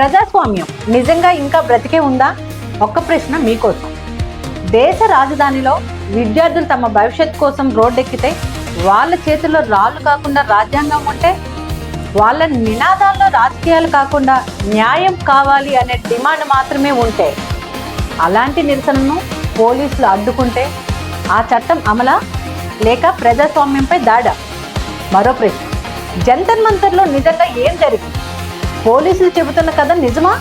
ప్రజాస్వామ్యం నిజంగా ఇంకా బ్రతికే ఉందా? ఒక్క ప్రశ్న మీకోసం. దేశ రాజధానిలో విద్యార్థులు తమ భవిష్యత్ కోసం రోడ్డెక్కితే వాళ్ళ చేతుల్లో రాళ్ళు కాకుండా రాజ్యాంగం ఉంటే, వాళ్ళ నినాదాల్లో రాజకీయాలు కాకుండా న్యాయం కావాలి అనే డిమాండ్ మాత్రమే ఉంటే, అలాంటి నిరసనను పోలీసులు అడ్డుకుంటే ఆ చట్టం అమలా లేక ప్రజాస్వామ్యంపై దాడా? మరో ప్రశ్న, జంతర్ మంతర్లో నిజంగా ఏం జరిగింది? పోలీసులు చెబుతున్న కథ నిజమా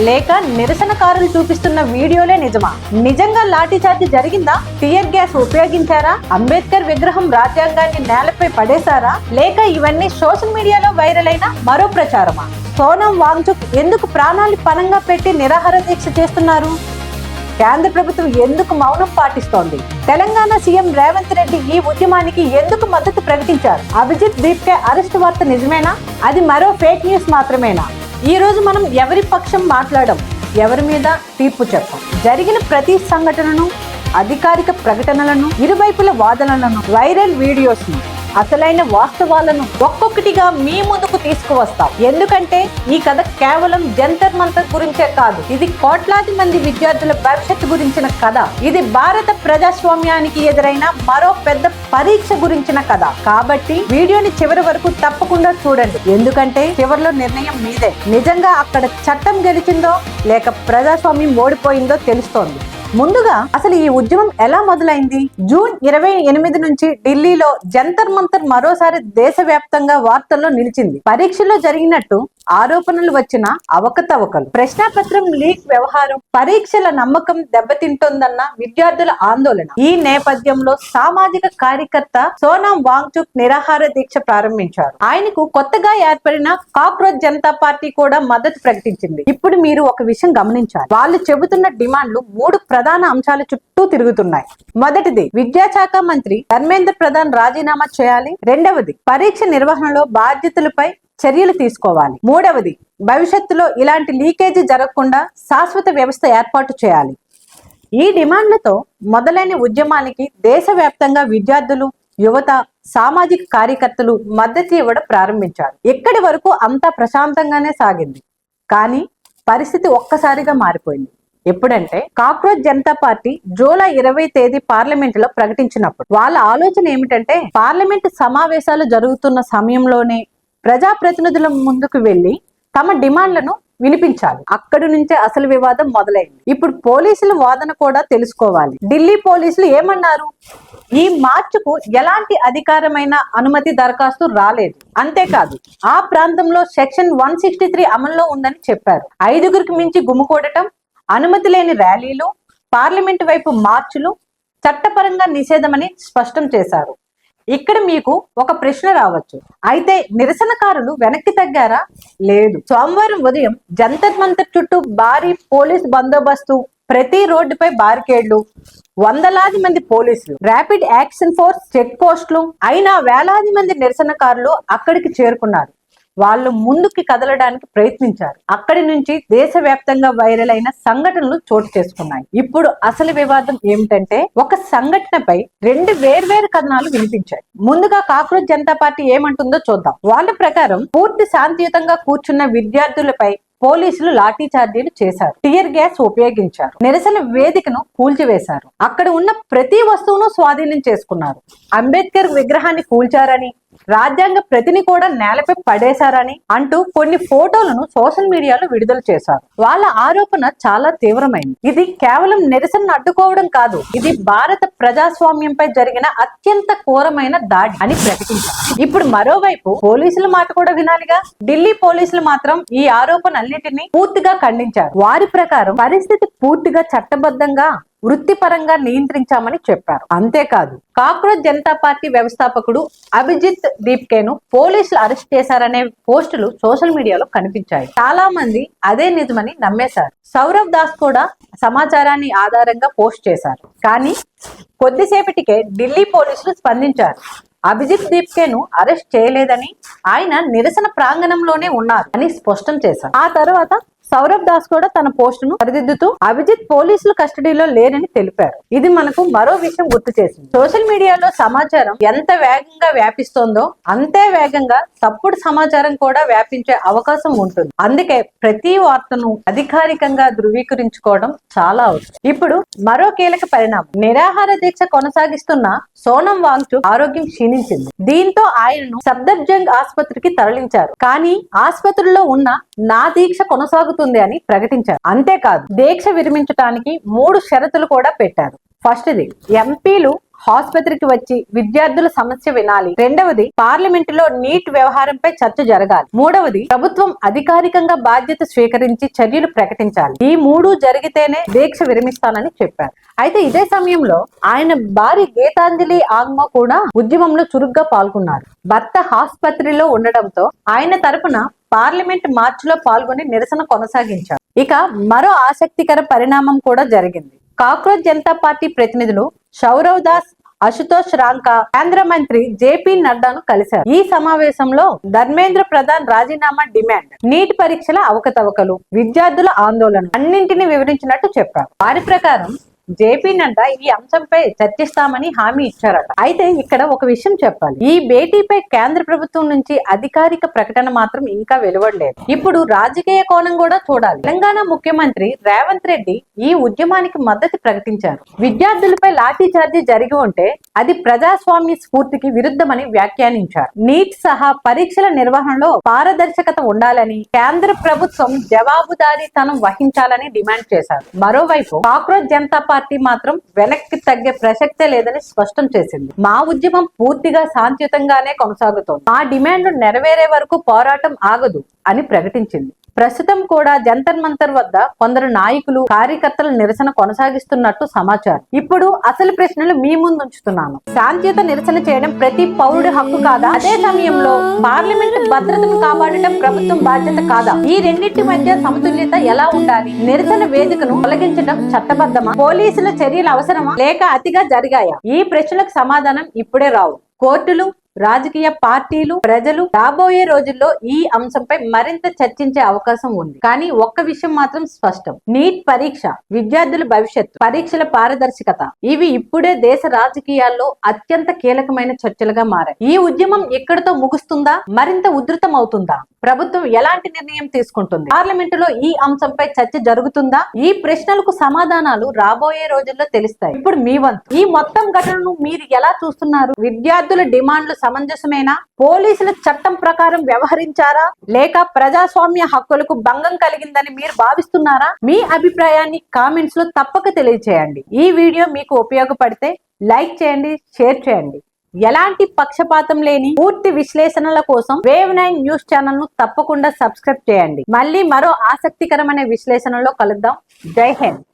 లేక నిరసనకారులు చూపిస్తున్న వీడియోలే నిజమా? నిజంగా లాఠీచార్జ్ జరిగిందా? Tear gas ఉపయోగించారా? అంబేద్కర్ విగ్రహం రాజ్యాంగాన్ని నేలపై పడేశారా? లేక ఇవన్నీ సోషల్ మీడియాలో వైరల్ అయిన మరో ప్రచారమా? సోనం వాంగ్చుక్ ఎందుకు ప్రాణాలు పణంగా పెట్టి నిరాహార దీక్ష చేస్తున్నారు? కేంద్ర ప్రభుత్వం ఎందుకు మౌనం పాటిస్తోంది? తెలంగాణ సీఎం రేవంత్ రెడ్డి ఈ ఉద్యమానికి ఎందుకు మద్దతు ప్రకటించారు? అభిజిత్ దీప్కే అరెస్ట్ వార్త నిజమేనా? అది మరో ఫేక్ న్యూస్ మాత్రమేనా? ఈ రోజు మనం ఎవరి పక్షం మాట్లాడడం, ఎవరి మీద తీర్పు చెప్పం. జరిగిన ప్రతి సంఘటనను, అధికారిక ప్రకటనలను, ఇరువైపుల వాదనలను, వైరల్ వీడియోస్ ను, అసలైన వాస్తవాలను ఒక్కొక్కటిగా మీ ముందుకు తీసుకువస్తాం. ఎందుకంటే ఈ కథ కేవలం జంతర్ మంతర్ గురించే కాదు, ఇది కోట్లాది మంది విద్యార్థుల భవిష్యత్తు గురించిన కథ. ఇది భారత ప్రజాస్వామ్యానికి ఎదురైన మరో పెద్ద పరీక్ష గురించిన కథ. కాబట్టి వీడియోని చివరి వరకు తప్పకుండా చూడండి, ఎందుకంటే చివరిలో నిర్ణయం మీదే. నిజంగా అక్కడ చట్టం గెలిచిందో లేక ప్రజాస్వామ్యం ఓడిపోయిందో తెలుస్తోంది. ముందుగా అసలు ఈ ఉద్యమం ఎలా మొదలైంది? జూన్ 28 నుంచి ఢిల్లీలో జంతర్ మంతర్ మరోసారి దేశవ్యాప్తంగా వార్తల్లో నిలిచింది. పరీక్షలో జరిగినట్టు ఆరోపణలు వచ్చిన అవకతవకలు, ప్రశ్నాపత్రం లీక్ వ్యవహారం, పరీక్షల నమ్మకం దెబ్బతింటోందన్న విద్యార్థుల ఆందోళన. ఈ నేపథ్యంలో సామాజిక కార్యకర్త సోనం వాంగ్చుక్ నిరాహార దీక్ష ప్రారంభించారు. ఆయనకు కొత్తగా ఏర్పడిన కాక్రోచ్ జనతా పార్టీ కూడా మద్దతు ప్రకటించింది. ఇప్పుడు మీరు ఒక విషయం గమనించాలి, వాళ్ళు చెబుతున్న డిమాండ్లు 3 ప్రధాన అంశాల చుట్టూ తిరుగుతున్నాయి. మొదటిది, విద్యాశాఖ మంత్రి ధర్మేంద్ర ప్రధాన్ రాజీనామా చేయాలి. రెండవది, పరీక్ష నిర్వహణలో బాధ్యతలపై చర్యలు తీసుకోవాలి. మూడవది, భవిష్యత్తులో ఇలాంటి లీకేజీ జరగకుండా శాశ్వత వ్యవస్థ ఏర్పాటు చేయాలి. ఈ డిమాండ్లతో మొదలైన ఉద్యమానికి దేశవ్యాప్తంగా విద్యార్థులు, యువత, సామాజిక కార్యకర్తలు మద్దతు ఇవ్వడం ప్రారంభించారు. ఇక్కడి వరకు అంతా ప్రశాంతంగానే సాగింది. కానీ పరిస్థితి ఒక్కసారిగా మారిపోయింది. ఎప్పుడంటే కాక్రోచ్ జనతా పార్టీ జూలై 20 తేదీ పార్లమెంట్ లో ప్రకటించినప్పుడు వాళ్ళ ఆలోచన ఏమిటంటే, పార్లమెంట్ సమావేశాలు జరుగుతున్న సమయంలోనే ప్రజాప్రతినిధుల ముందుకు వెళ్లి తమ డిమాండ్లను వినిపించాలి. అక్కడి నుంచే అసలు వివాదం మొదలైంది. ఇప్పుడు పోలీసుల వాదన కూడా తెలుసుకోవాలి. ఢిల్లీ పోలీసులు ఏమన్నారు? ఈ మార్చుకు ఎలాంటి అధికారమైన అనుమతి దరఖాస్తు రాలేదు. అంతేకాదు, ఆ ప్రాంతంలో సెక్షన్ 163 అమల్లో ఉందని చెప్పారు. 5గురికి మించి గుమికూడటం, అనుమతి లేని ర్యాలీలు, పార్లమెంట్ వైపు మార్చులు చట్టపరంగా నిషేధమని స్పష్టం చేశారు. ఇక్కడ మీకు ఒక ప్రశ్న రావచ్చు, అయితే నిరసనకారులు వెనక్కి తగ్గారా? లేదు. సోమవారం ఉదయం జంతర్ మంతర్ చుట్టూ భారీ పోలీస్ బందోబస్తు, ప్రతి రోడ్డుపై బారికేడ్లు, వందలాది మంది పోలీసులు, ర్యాపిడ్ యాక్షన్ ఫోర్స్, చెక్ పోస్టులు. అయినా వేలాది మంది నిరసనకారులు అక్కడికి చేరుకున్నారు. వాళ్ళు ముందుకి కదలడానికి ప్రయత్నించారు. అక్కడి నుంచి దేశవ్యాప్తంగా వైరల్ అయిన సంఘటనలు చోటు చేసుకున్నాయి. ఇప్పుడు అసలు వివాదం ఏమిటంటే, ఒక సంఘటనపై 2 వేర్వేరు కథనాలు వినిపించాయి. ముందుగా కాక్రోచ్ జనతా పార్టీ ఏమంటుందో చూద్దాం. వాళ్ళ ప్రకారం పూర్తి శాంతియుతంగా కూర్చున్న విద్యార్థులపై పోలీసులు లాఠీ చార్జీలు చేశారు, టియర్ గ్యాస్ ఉపయోగించారు, నిరసన వేదికను కూల్చివేశారు, అక్కడ ఉన్న ప్రతి వస్తువును స్వాధీనం చేసుకున్నారు, అంబేద్కర్ విగ్రహాన్ని కూల్చారని, రాజ్యాంగ ప్రతిని కూడా నేలపై పడేశారని అంటూ కొన్ని ఫోటోలను సోషల్ మీడియాలో విడుదల చేశారు. వాళ్ళ ఆరోపణ చాలా తీవ్రమైంది. ఇది కేవలం నిరసనను అడ్డుకోవడం కాదు, ఇది భారత ప్రజాస్వామ్యంపై జరిగిన అత్యంత ఘోరమైన దాడి అని ప్రకటించారు. ఇప్పుడు మరోవైపు పోలీసుల మాట కూడా వినాలిగా. ఢిల్లీ పోలీసులు మాత్రం ఈ ఆరోపణలన్నిటినీ పూర్తిగా ఖండించారు. వారి ప్రకారం పరిస్థితి పూర్తిగా చట్టబద్ధంగా, వృత్తిపరంగా నియంత్రించామని చెప్పారు. అంతేకాదు, కాక్రోచ్ జనతా పార్టీ వ్యవస్థాపకుడు అభిజిత్ దీప్కేను పోలీసులు అరెస్ట్ చేశారనే పోస్టులు సోషల్ మీడియాలో కనిపించాయి. చాలా మంది అదే నిజమని నమ్మేశారు. సౌరవ్ దాస్ కూడా సమాచారాన్ని ఆధారంగా పోస్ట్ చేశారు. కానీ కొద్దిసేపటికే ఢిల్లీ పోలీసులు స్పందించారు. అభిజిత్ దీప్కేను అరెస్ట్ చేయలేదని, ఆయన నిరసన ప్రాంగణంలోనే ఉన్నారు అని స్పష్టం చేశారు. ఆ తర్వాత సౌరభ్ దాస్ కూడా తన పోస్టును సరిదిద్దుతూ అభిజిత్ పోలీసుల కస్టడీలో లేరని తెలిపారు. ఇది మనకు మరో విషయం గుర్తు చేసింది. సోషల్ మీడియాలో సమాచారం ఎంత వేగంగా వ్యాపిస్తోందో అంతే వేగంగా తప్పుడు సమాచారం కూడా వ్యాపించే అవకాశం ఉంటుంది. అందుకే ప్రతి వార్తను అధికారికంగా ధృవీకరించుకోవడం చాలా అవసరం. ఇప్పుడు మరో కీలక పరిణామం. నిరాహార దీక్ష కొనసాగిస్తున్న సోనం వాంగ్చుక్ ఆరోగ్యం క్షీణించింది. దీంతో ఆయనను సఫ్దర్జంగ్ ఆసుపత్రికి తరలించారు. కానీ ఆసుపత్రిలో ఉన్న నా దీక్ష కొనసాగుతుంది అని ప్రకటించారు. అంతేకాదు దీక్ష విరమించడానికి 3 షరతులు కూడా పెట్టారు. ఫస్ట్ది, ఎంపీలు ఆసుపత్రికి వచ్చి విద్యార్థుల సమస్య వినాలి. రెండవది, పార్లమెంటులో నీట్ వ్యవహారంపై చర్చ జరగాలి. మూడవది, ప్రభుత్వం అధికారికంగా బాధ్యత స్వీకరించి చర్యలు ప్రకటించాలి. ఈ 3 జరిగితేనే దీక్ష విరమిస్తానని చెప్పారు. అయితే ఇదే సమయంలో ఆయన భార్య గీతాంజలి ఆంగ్మా కూడా ఉద్యమంలో చురుగ్గా పాల్గొన్నారు. భర్త ఆసుపత్రిలో ఉండడంతో ఆయన తరపున పార్లమెంట్ మార్చిలో పాల్గొని నిరసన కొనసాగించారు. ఇక మరో ఆసక్తికర పరిణామం కూడా జరిగింది. కాక్రోచ్ జనతా పార్టీ ప్రతినిధులు సౌరవ్ దాస్, అశుతోష్ రాంకా కేంద్ర మంత్రి జేపీ నడ్డాను కలిశారు. ఈ సమావేశంలో ధర్మేంద్ర ప్రధాన్ రాజీనామా డిమాండ్, నీట్ పరీక్షల అవకతవకలు, విద్యార్థుల ఆందోళన అన్నింటినీ వివరించినట్టు చెప్పారు. వారి ప్రకారం జేపీ నడ్డా ఈ అంశంపై చర్చిస్తామని హామీ ఇచ్చారట. అయితే ఇక్కడ ఒక విషయం చెప్పాలి. ఈ భేటీపై కేంద్ర ప్రభుత్వం నుంచి అధికారిక ప్రకటన మాత్రం ఇంకా వెలువడలేదు. ఇప్పుడు రాజకీయ కోణం కూడా చూడాలి. తెలంగాణ ముఖ్యమంత్రి రేవంత్ రెడ్డి ఈ ఉద్యమానికి మద్దతు ప్రకటించారు. విద్యార్థులపై లాఠీ చార్జీ జరిగి ఉంటే అది ప్రజాస్వామ్య స్ఫూర్తికి విరుద్ధమని వ్యాఖ్యానించారు. నీట్ సహా పరీక్షల నిర్వహణలో పారదర్శకత ఉండాలని, కేంద్ర ప్రభుత్వం జవాబుదారీతనం వహించాలని డిమాండ్ చేశారు. మరోవైపు కాక్రోచ్ జనతా పార్టీ మాత్రం వెనక్కి తగ్గే ప్రసక్తే లేదని స్పష్టం చేసింది. మా ఉద్యమం పూర్తిగా శాంతియుతంగానే కొనసాగుతోంది. మా డిమాండ్లు నెరవేరే వరకు పోరాటం ఆగదు అని ప్రకటించింది. ప్రస్తుతం కూడా జంతర్ మంతర్ వద్ద కొందరు నాయకులు, కార్యకర్తల నిరసన కొనసాగిస్తున్నట్టు సమాచారం. ఇప్పుడు అసలు ప్రశ్నలు మీ ముందు ఉంచుతున్నాను. శాంతియుత నిరసన చేయడం ప్రతి పౌరుడి హక్కు కాదా? అదే సమయంలో పార్లమెంట్ భద్రతను కాపాడటం ప్రభుత్వం బాధ్యత కాదా? ఈ రెండింటి మధ్య సమతుల్యత ఎలా ఉండాలి? నిరసన వేదికను తొలగించడం చట్టబద్ధమా? పోలీసుల చర్యలు అవసరమా లేక అతిగా జరిగాయా? ఈ ప్రశ్నలకు సమాధానం ఇప్పుడే రావు. కోర్టులు, రాజకీయ పార్టీలు, ప్రజలు రాబోయే రోజుల్లో ఈ అంశంపై మరింత చర్చించే అవకాశం ఉంది. కానీ ఒక్క విషయం మాత్రం స్పష్టం. నీట్ పరీక్ష, విద్యార్థుల భవిష్యత్తు, పరీక్షల పారదర్శకత ఇవి ఇప్పుడే దేశ రాజకీయాల్లో అత్యంత కీలకమైన చర్చలుగా మారాయి. ఈ ఉద్యమం ఎక్కడితో ముగుస్తుందా? మరింత ఉధృతం అవుతుందా? ప్రభుత్వం ఎలాంటి నిర్ణయం తీసుకుంటుంది? పార్లమెంటులో ఈ అంశంపై చర్చ జరుగుతుందా? ఈ ప్రశ్నలకు సమాధానాలు రాబోయే రోజుల్లో తెలుస్తాయి. ఇప్పుడు మీ వంతు. ఈ మొత్తం ఘటనను మీరు ఎలా చూస్తున్నారు? విద్యార్థుల డిమాండ్లు సమంజసమేనా? పోలీసుల చట్టం ప్రకారం వ్యవహరించారా లేక ప్రజాస్వామ్య హక్కులకు భంగం కలిగిందని మీరు భావిస్తున్నారా? మీ అభిప్రాయాన్ని కామెంట్స్ లో తప్పక తెలియజేయండి. ఈ వీడియో మీకు ఉపయోగపడితే లైక్ చేయండి, షేర్ చేయండి. ఎలాంటి పక్షపాతం లేని పూర్తి విశ్లేషణల కోసం వేవ్ 9 న్యూస్ ఛానల్ ను తప్పకుండా సబ్స్క్రైబ్ చేయండి. మళ్ళీ మరో ఆసక్తికరమైన విశ్లేషణలో కలుద్దాం. జై హింద్.